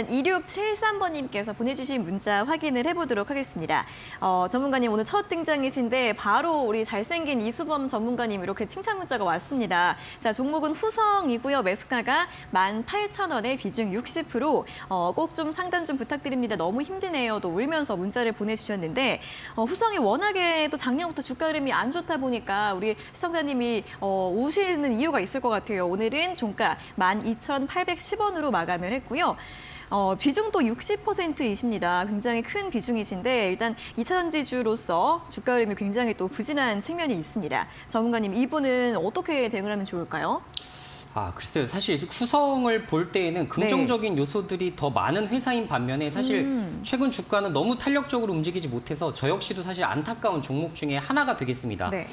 2673번님께서 보내주신 문자 확인을 해보도록 하겠습니다. 전문가님 오늘 첫 등장이신데 바로 우리 잘생긴 이수범 전문가님 이렇게 칭찬 문자가 왔습니다. 자, 종목은 후성이고요. 매수가가 18,000원에 비중 60%. 꼭 좀 상담 좀 부탁드립니다. 너무 힘드네요. 또 울면서 문자를 보내주셨는데 후성이 워낙에 또 작년부터 주가 흐름이 안 좋다 보니까 우리 시청자님이 우시는 이유가 있을 것 같아요. 오늘은 종가 12,810원으로 마감을 했고요. 비중도 60%이십니다. 굉장히 큰 비중이신데 일단 2차 전지주로서 주가 흐름이 굉장히 또 부진한 측면이 있습니다. 전문가님, 이분은 어떻게 대응을 하면 좋을까요? 글쎄요. 사실 후성을 볼 때에는 긍정적인 요소들이 더 많은 회사인 반면에 사실 최근 주가는 너무 탄력적으로 움직이지 못해서 저 역시도 사실 안타까운 종목 중에 하나가 되겠습니다. 네.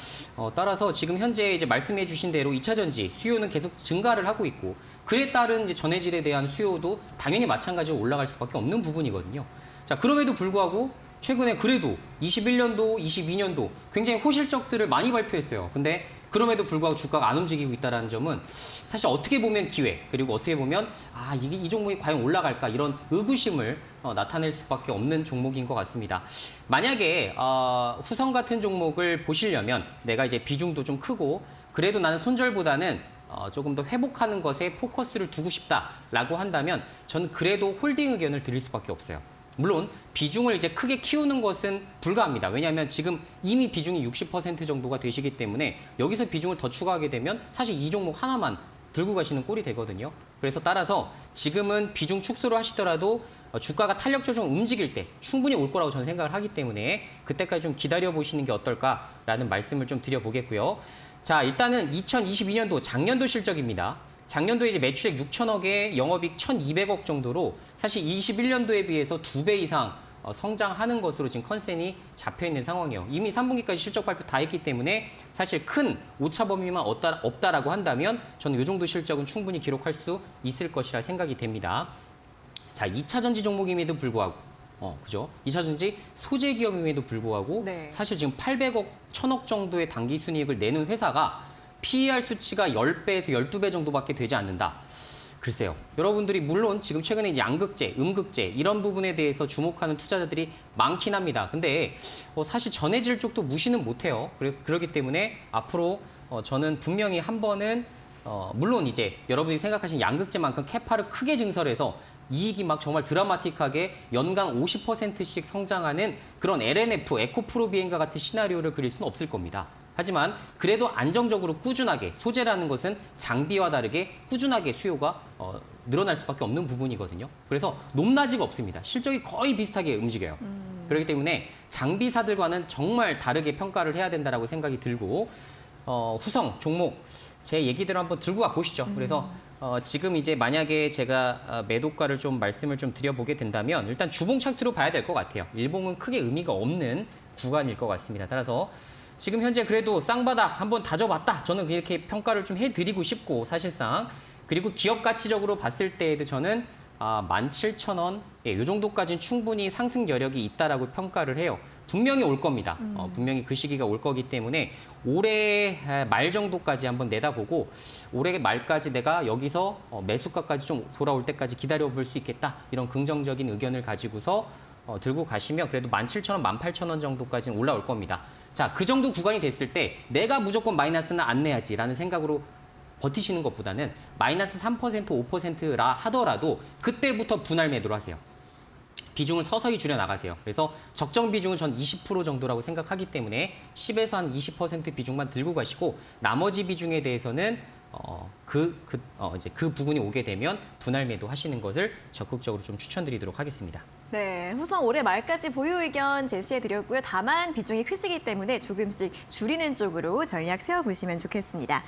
따라서 지금 현재 이제 말씀해 주신 대로 2차 전지 수요는 계속 증가를 하고 있고 그에 따른 이제 전해질에 대한 수요도 당연히 마찬가지로 올라갈 수밖에 없는 부분이거든요. 자, 그럼에도 불구하고 최근에 그래도 21년도, 22년도 굉장히 호실적들을 많이 발표했어요. 근데 그럼에도 불구하고 주가가 안 움직이고 있다는 점은 사실 어떻게 보면 기회, 그리고 어떻게 보면 이 종목이 과연 올라갈까 이런 의구심을 나타낼 수밖에 없는 종목인 것 같습니다. 만약에 후성 같은 종목을 보시려면 내가 이제 비중도 좀 크고 그래도 나는 손절보다는 조금 더 회복하는 것에 포커스를 두고 싶다라고 한다면 저는 그래도 홀딩 의견을 드릴 수밖에 없어요. 물론 비중을 이제 크게 키우는 것은 불가합니다. 왜냐하면 지금 이미 비중이 60% 정도가 되시기 때문에 여기서 비중을 더 추가하게 되면 사실 이 종목 하나만 들고 가시는 꼴이 되거든요. 그래서 따라서 지금은 비중 축소를 하시더라도 주가가 탄력적으로 좀 움직일 때 충분히 올 거라고 저는 생각을 하기 때문에 그때까지 좀 기다려보시는 게 어떨까라는 말씀을 좀 드려보겠고요. 자, 일단은 2022년도 작년도 실적입니다. 작년도에 이제 매출액 6천억에 영업이익 1,200억 정도로 사실 21년도에 비해서 2배 이상 성장하는 것으로 지금 컨센이 잡혀 있는 상황이에요. 이미 3분기까지 실적 발표 다 했기 때문에 사실 큰 오차 범위만 없다라고 한다면 저는 이 정도 실적은 충분히 기록할 수 있을 것이라 생각이 됩니다. 자, 2차 전지 종목임에도 불구하고 그죠? 2차 전지 소재 기업임에도 불구하고 네. 사실 지금 800억, 1,000억 정도의 당기 순이익을 내는 회사가 PER 수치가 10배에서 12배 정도밖에 되지 않는다. 글쎄요. 여러분들이 물론 지금 최근에 양극재, 음극재 이런 부분에 대해서 주목하는 투자자들이 많긴 합니다. 근데 사실 전해질 쪽도 무시는 못해요. 그렇기 때문에 앞으로 저는 분명히 한 번은 물론 이제 여러분이 생각하신 양극재만큼 캐파를 크게 증설해서 이익이 막 정말 드라마틱하게 연간 50%씩 성장하는 그런 LNF, 에코프로비엔과 같은 시나리오를 그릴 수는 없을 겁니다. 하지만 그래도 안정적으로 꾸준하게 소재라는 것은 장비와 다르게 꾸준하게 수요가 늘어날 수밖에 없는 부분이거든요. 그래서 높낮이가 없습니다. 실적이 거의 비슷하게 움직여요. 그렇기 때문에 장비사들과는 정말 다르게 평가를 해야 된다고 생각이 들고 후성 종목 제 얘기대로 한번 들고 가 보시죠. 그래서 지금 이제 만약에 제가 매도가를 좀 말씀을 좀 드려보게 된다면 일단 주봉 차트로 봐야 될 것 같아요. 일봉은 크게 의미가 없는 구간일 것 같습니다. 따라서 지금 현재 그래도 쌍바닥 한번 다져봤다. 저는 이렇게 평가를 좀 해드리고 싶고 사실상. 그리고 기업 가치적으로 봤을 때에도 저는 17,000원, 이 정도까지는 충분히 상승 여력이 있다라고 평가를 해요. 분명히 올 겁니다. 분명히 그 시기가 올 거기 때문에 올해 말 정도까지 한번 내다보고 올해 말까지 내가 여기서 매수가까지 좀 돌아올 때까지 기다려볼 수 있겠다. 이런 긍정적인 의견을 가지고서 들고 가시면 그래도 17,000원, 18,000원 정도까지는 올라올 겁니다. 자, 그 정도 구간이 됐을 때 내가 무조건 마이너스는 안 내야지라는 생각으로 버티시는 것보다는 마이너스 3%, 5%라 하더라도 그때부터 분할 매도를 하세요. 비중을 서서히 줄여나가세요. 그래서 적정 비중은 전 20% 정도라고 생각하기 때문에 10에서 한 20% 비중만 들고 가시고 나머지 비중에 대해서는 이제 그 부분이 오게 되면 분할 매도 하시는 것을 적극적으로 좀 추천드리도록 하겠습니다. 네, 후성 올해 말까지 보유 의견 제시해드렸고요. 다만 비중이 크시기 때문에 조금씩 줄이는 쪽으로 전략 세워보시면 좋겠습니다.